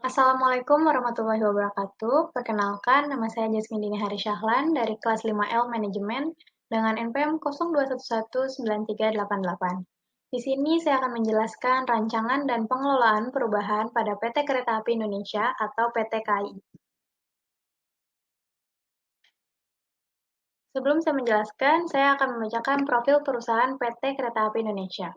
Assalamualaikum warahmatullahi wabarakatuh. Perkenalkan, nama saya Jasmine Dini Hari Syahlan dari kelas 5L Manajemen dengan NPM 02119388. Di sini saya akan menjelaskan rancangan dan pengelolaan perubahan pada PT Kereta Api Indonesia atau PT KAI. Sebelum saya menjelaskan, saya akan membacakan profil perusahaan PT Kereta Api Indonesia.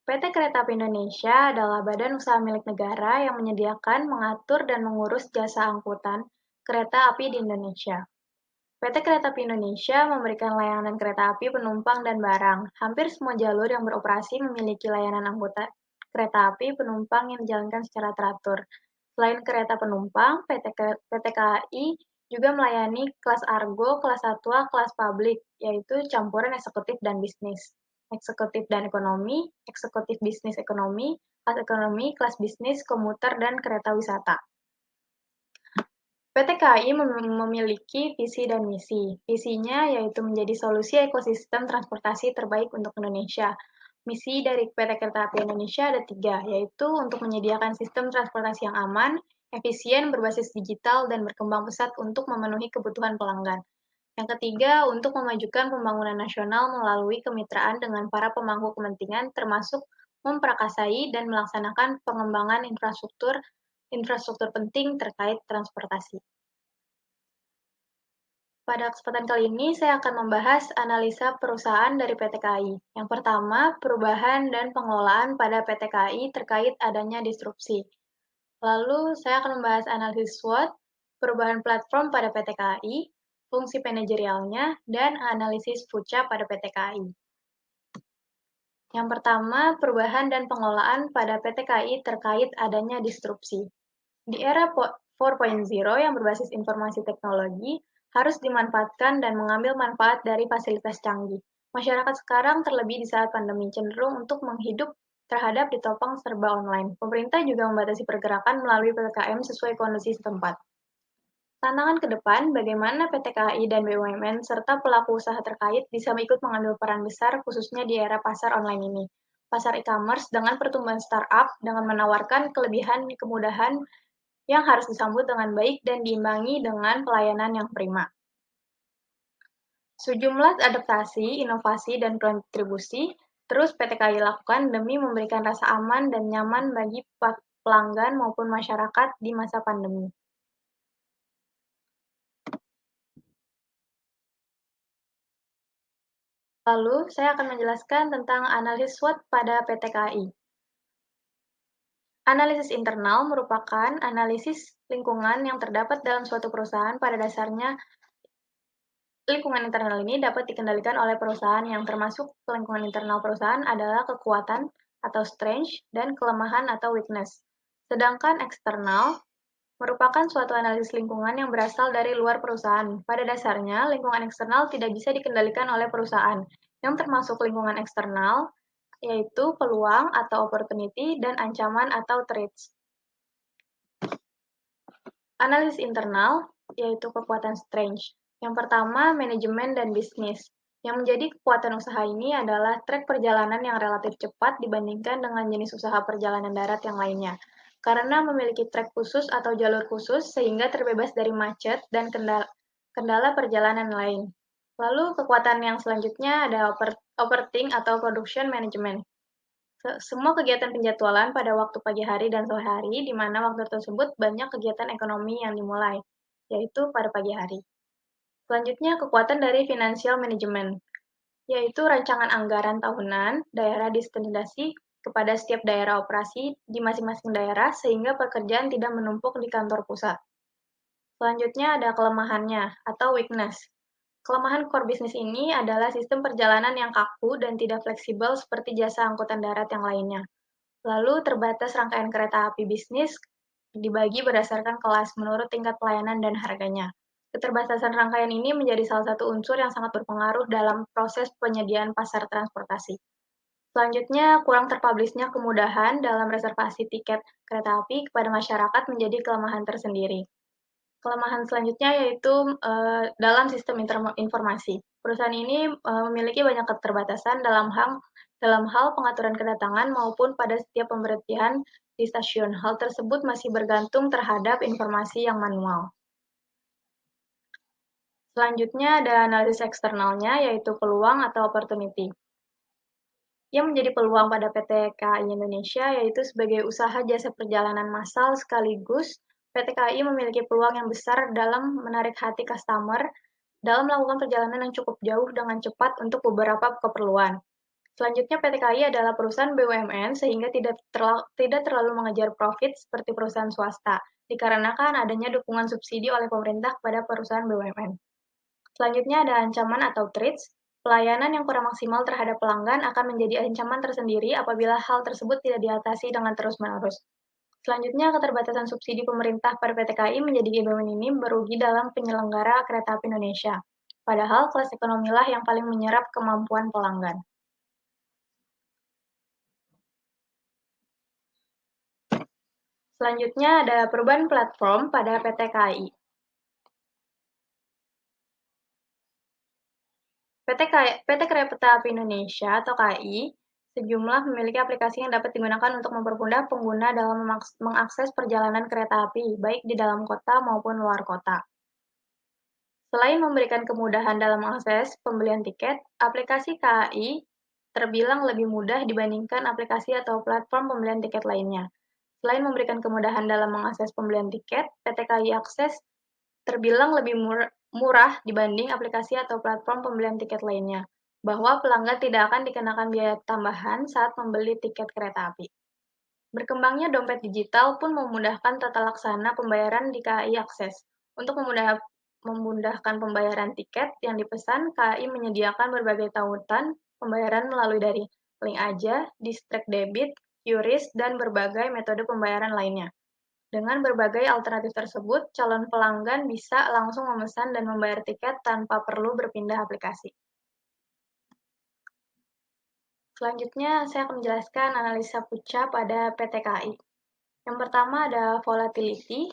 PT Kereta Api Indonesia adalah badan usaha milik negara yang menyediakan, mengatur, dan mengurus jasa angkutan kereta api di Indonesia. PT Kereta Api Indonesia memberikan layanan kereta api penumpang dan barang. Hampir semua jalur yang beroperasi memiliki layanan angkutan kereta api penumpang yang dijalankan secara teratur. Selain kereta penumpang, PT KAI juga melayani kelas Argo, kelas Satwa, kelas Publik, yaitu campuran eksekutif dan bisnis. Eksekutif dan ekonomi, eksekutif bisnis ekonomi, kelas bisnis, komuter, dan kereta wisata. PT KAI memiliki visi dan misi. Visinya yaitu menjadi solusi ekosistem transportasi terbaik untuk Indonesia. Misi dari PT Kereta Api Indonesia ada 3, yaitu untuk menyediakan sistem transportasi yang aman, efisien, berbasis digital, dan berkembang pesat untuk memenuhi kebutuhan pelanggan. Yang ketiga, untuk memajukan pembangunan nasional melalui kemitraan dengan para pemangku kepentingan, termasuk memprakarsai dan melaksanakan pengembangan infrastruktur penting terkait transportasi. Pada kesempatan kali ini, saya akan membahas analisa perusahaan dari PT KAI. Yang pertama, perubahan dan pengelolaan pada PT KAI terkait adanya disrupsi. Lalu, saya akan membahas analisis SWOT, perubahan platform pada PT KAI, fungsi manajerialnya, dan analisis FUCA pada PT KAI. Yang pertama, perubahan dan pengelolaan pada PT KAI terkait adanya disrupsi. Di era 4.0 yang berbasis informasi teknologi, harus dimanfaatkan dan mengambil manfaat dari fasilitas canggih. Masyarakat sekarang, terlebih di saat pandemi, cenderung untuk menghidup terhadap ditopang serba online. Pemerintah juga membatasi pergerakan melalui PPKM sesuai kondisi setempat. Tantangan ke depan, bagaimana PT KAI dan BUMN serta pelaku usaha terkait bisa ikut mengambil peran besar khususnya di era pasar online ini. Pasar e-commerce dengan pertumbuhan startup dengan menawarkan kelebihan kemudahan yang harus disambut dengan baik dan diimbangi dengan pelayanan yang prima. Sejumlah adaptasi, inovasi, dan kontribusi terus PT KAI lakukan demi memberikan rasa aman dan nyaman bagi pelanggan maupun masyarakat di masa pandemi. Lalu, saya akan menjelaskan tentang analisis SWOT pada PT KAI. Analisis internal merupakan analisis lingkungan yang terdapat dalam suatu perusahaan. Pada dasarnya, lingkungan internal ini dapat dikendalikan oleh perusahaan yang termasuk lingkungan internal perusahaan adalah kekuatan atau strength dan kelemahan atau weakness. Sedangkan eksternal merupakan suatu analisis lingkungan yang berasal dari luar perusahaan. Pada dasarnya, lingkungan eksternal tidak bisa dikendalikan oleh perusahaan. Yang termasuk lingkungan eksternal yaitu peluang atau opportunity dan ancaman atau threats. Analisis internal yaitu kekuatan strength. Yang pertama, manajemen dan bisnis. Yang menjadi kekuatan usaha ini adalah trek perjalanan yang relatif cepat dibandingkan dengan jenis usaha perjalanan darat yang lainnya. Karena memiliki trek khusus atau jalur khusus sehingga terbebas dari macet dan kendala perjalanan lain. Lalu kekuatan yang selanjutnya ada operating atau production management. Semua kegiatan penjadwalan pada waktu pagi hari dan sore hari, di mana waktu tersebut banyak kegiatan ekonomi yang dimulai, yaitu pada pagi hari. Selanjutnya, kekuatan dari financial management, yaitu rancangan anggaran tahunan, daerah destinasi kepada setiap daerah operasi di masing-masing daerah, sehingga pekerjaan tidak menumpuk di kantor pusat. Selanjutnya ada kelemahannya, atau weakness. Kelemahan core bisnis ini adalah sistem perjalanan yang kaku dan tidak fleksibel seperti jasa angkutan darat yang lainnya. Lalu terbatas rangkaian kereta api bisnis dibagi berdasarkan kelas menurut tingkat pelayanan dan harganya. Keterbatasan rangkaian ini menjadi salah satu unsur yang sangat berpengaruh dalam proses penyediaan pasar transportasi. Selanjutnya, kurang terpublishnya kemudahan dalam reservasi tiket kereta api kepada masyarakat menjadi kelemahan tersendiri. Kelemahan selanjutnya yaitu dalam sistem informasi. Perusahaan ini memiliki banyak keterbatasan dalam hal pengaturan kedatangan maupun pada setiap pemberhentian di stasiun. Hal tersebut masih bergantung terhadap informasi yang manual. Selanjutnya ada analisis eksternalnya, yaitu peluang atau opportunity. Yang menjadi peluang pada PT KAI Indonesia yaitu sebagai usaha jasa perjalanan massal sekaligus PT KAI memiliki peluang yang besar dalam menarik hati customer dalam melakukan perjalanan yang cukup jauh dengan cepat untuk beberapa keperluan. Selanjutnya, PT KAI adalah perusahaan BUMN sehingga tidak terlalu mengejar profit seperti perusahaan swasta, dikarenakan adanya dukungan subsidi oleh pemerintah kepada perusahaan BUMN. Selanjutnya ada ancaman atau threats. Pelayanan yang kurang maksimal terhadap pelanggan akan menjadi ancaman tersendiri apabila hal tersebut tidak diatasi dengan terus-menerus. Selanjutnya, keterbatasan subsidi pemerintah pada PT KAI menjadi ini merugi dalam penyelenggara kereta api Indonesia. Padahal kelas ekonomilah yang paling menyerap kemampuan pelanggan. Selanjutnya ada perubahan platform pada PT KAI. PT Kereta Api Indonesia atau KAI sejumlah memiliki aplikasi yang dapat digunakan untuk mempermudah pengguna dalam mengakses perjalanan kereta api, baik di dalam kota maupun luar kota. Selain memberikan kemudahan dalam mengakses pembelian tiket, aplikasi KAI terbilang lebih mudah dibandingkan aplikasi atau platform pembelian tiket lainnya. Selain memberikan kemudahan dalam mengakses pembelian tiket, PT KAI Akses terbilang lebih murah dibanding aplikasi atau platform pembelian tiket lainnya, bahwa pelanggan tidak akan dikenakan biaya tambahan saat membeli tiket kereta api. Berkembangnya dompet digital pun memudahkan tata laksana pembayaran di KAI Akses. Untuk memudahkan pembayaran tiket yang dipesan, KAI menyediakan berbagai tautan pembayaran melalui dari link aja, distract debit, QRIS, dan berbagai metode pembayaran lainnya. Dengan berbagai alternatif tersebut, calon pelanggan bisa langsung memesan dan membayar tiket tanpa perlu berpindah aplikasi. Selanjutnya, saya akan menjelaskan analisa Puca pada PT KAI. Yang pertama ada volatility.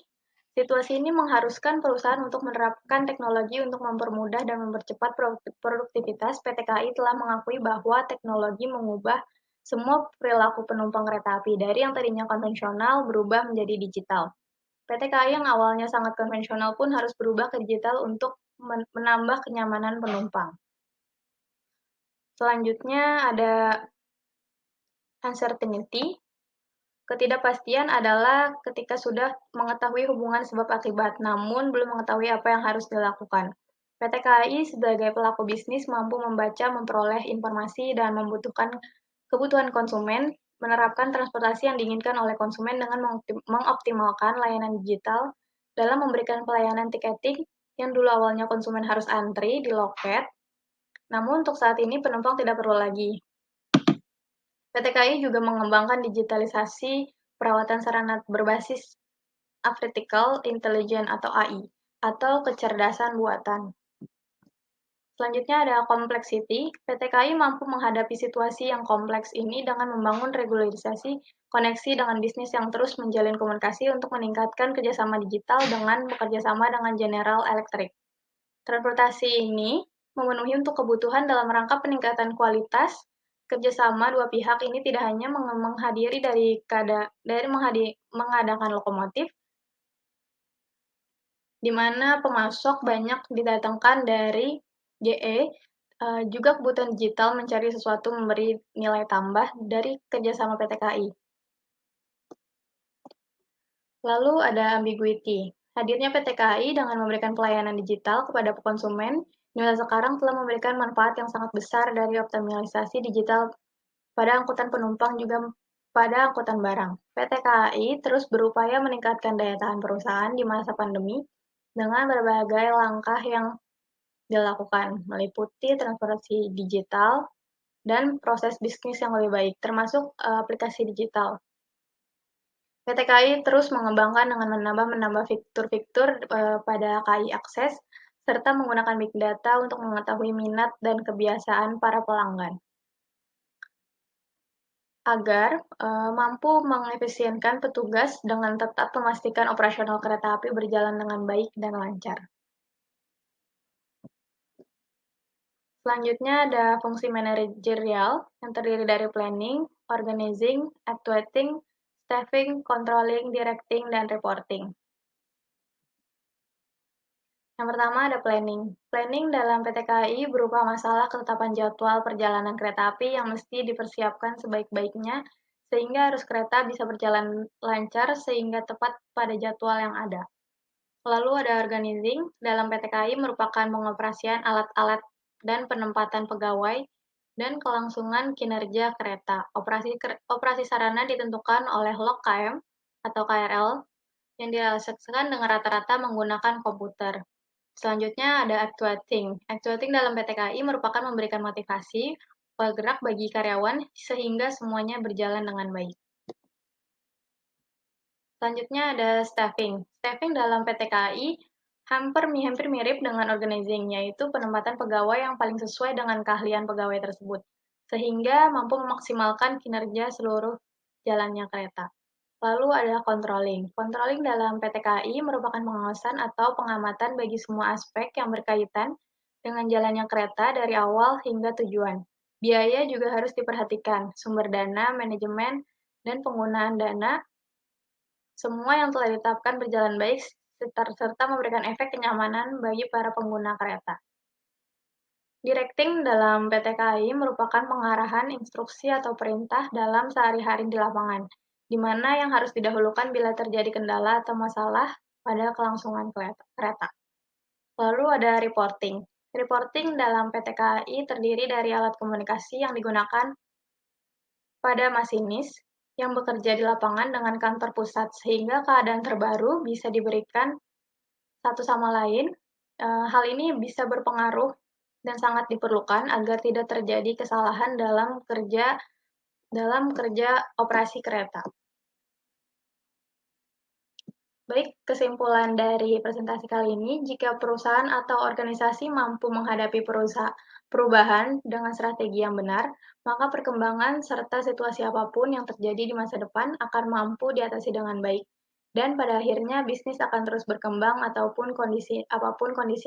Situasi ini mengharuskan perusahaan untuk menerapkan teknologi untuk mempermudah dan mempercepat produktivitas. PT KAI telah mengakui bahwa teknologi mengubah semua perilaku penumpang kereta api dari yang tadinya konvensional berubah menjadi digital. PT KAI yang awalnya sangat konvensional pun harus berubah ke digital untuk menambah kenyamanan penumpang. Selanjutnya ada uncertainty. Ketidakpastian adalah ketika sudah mengetahui hubungan sebab akibat, namun belum mengetahui apa yang harus dilakukan. PT KAI sebagai pelaku bisnis mampu membaca, memperoleh informasi, dan membutuhkan kebutuhan konsumen, menerapkan transportasi yang diinginkan oleh konsumen dengan mengoptimalkan layanan digital dalam memberikan pelayanan tiketing yang dulu awalnya konsumen harus antri di loket, namun untuk saat ini penumpang tidak perlu lagi. PT KAI juga mengembangkan digitalisasi perawatan sarana berbasis Artificial Intelligence atau AI, atau kecerdasan buatan. Selanjutnya ada complexity. PT KAI mampu menghadapi situasi yang kompleks ini dengan membangun regularisasi koneksi dengan bisnis yang terus menjalin komunikasi untuk meningkatkan kerjasama digital dengan bekerjasama dengan General Electric. Transportasi ini memenuhi untuk kebutuhan dalam rangka peningkatan kualitas. Kerjasama dua pihak ini tidak hanya mengadakan lokomotif, di mana pemasok banyak didatangkan dari GE, juga kebutuhan digital mencari sesuatu memberi nilai tambah dari kerjasama PT KAI. Lalu ada ambiguity. Hadirnya PT KAI dengan memberikan pelayanan digital kepada konsumen di masa sekarang telah memberikan manfaat yang sangat besar dari optimalisasi digital pada angkutan penumpang juga pada angkutan barang. PT KAI terus berupaya meningkatkan daya tahan perusahaan di masa pandemi dengan berbagai langkah yang dilakukan, meliputi transformasi digital dan proses bisnis yang lebih baik, termasuk aplikasi digital. PT KAI terus mengembangkan dengan menambah fitur-fitur pada KAI Akses, serta menggunakan big data untuk mengetahui minat dan kebiasaan para pelanggan, agar mampu mengefisienkan petugas dengan tetap memastikan operasional kereta api berjalan dengan baik dan lancar. Selanjutnya ada fungsi manajerial yang terdiri dari planning, organizing, actuating, staffing, controlling, directing, dan reporting. Yang pertama ada planning. Planning dalam PT KAI berupa masalah ketetapan jadwal perjalanan kereta api yang mesti dipersiapkan sebaik-baiknya sehingga arus kereta bisa berjalan lancar sehingga tepat pada jadwal yang ada. Lalu ada organizing. Dalam PT KAI merupakan pengoperasian alat-alat dan penempatan pegawai dan kelangsungan kinerja kereta. Operasi sarana ditentukan oleh log KM atau KRL yang direalisasikan dengan rata-rata menggunakan komputer. Selanjutnya ada actuating. Actuating dalam PT KAI merupakan memberikan motivasi bergerak bagi karyawan sehingga semuanya berjalan dengan baik. Selanjutnya ada staffing. Staffing dalam PT KAI hampir mirip dengan organizing, yaitu penempatan pegawai yang paling sesuai dengan keahlian pegawai tersebut, sehingga mampu memaksimalkan kinerja seluruh jalannya kereta. Lalu ada controlling. Controlling dalam PT KAI merupakan pengawasan atau pengamatan bagi semua aspek yang berkaitan dengan jalannya kereta dari awal hingga tujuan. Biaya juga harus diperhatikan, sumber dana, manajemen, dan penggunaan dana, semua yang telah ditetapkan berjalan baik serta memberikan efek kenyamanan bagi para pengguna kereta. Directing dalam PT KAI merupakan pengarahan, instruksi, atau perintah dalam sehari-hari di lapangan, di mana yang harus didahulukan bila terjadi kendala atau masalah pada kelangsungan kereta. Lalu ada reporting. Reporting dalam PT KAI terdiri dari alat komunikasi yang digunakan pada masinis yang bekerja di lapangan dengan kantor pusat, sehingga keadaan terbaru bisa diberikan satu sama lain. Hal ini bisa berpengaruh dan sangat diperlukan agar tidak terjadi kesalahan dalam kerja operasi kereta. Baik, kesimpulan dari presentasi kali ini, jika perusahaan atau organisasi mampu menghadapi perubahan dengan strategi yang benar, maka perkembangan serta situasi apapun yang terjadi di masa depan akan mampu diatasi dengan baik. Dan pada akhirnya bisnis akan terus berkembang apapun kondisi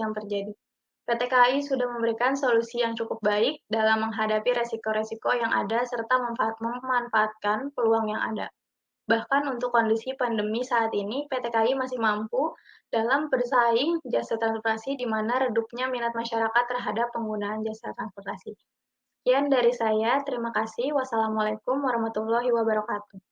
yang terjadi. PT KAI sudah memberikan solusi yang cukup baik dalam menghadapi resiko-resiko yang ada serta memanfaatkan peluang yang ada. Bahkan untuk kondisi pandemi saat ini, PT KAI masih mampu dalam bersaing jasa transportasi di mana redupnya minat masyarakat terhadap penggunaan jasa transportasi. Sekian dari saya, terima kasih. Wassalamualaikum warahmatullahi wabarakatuh.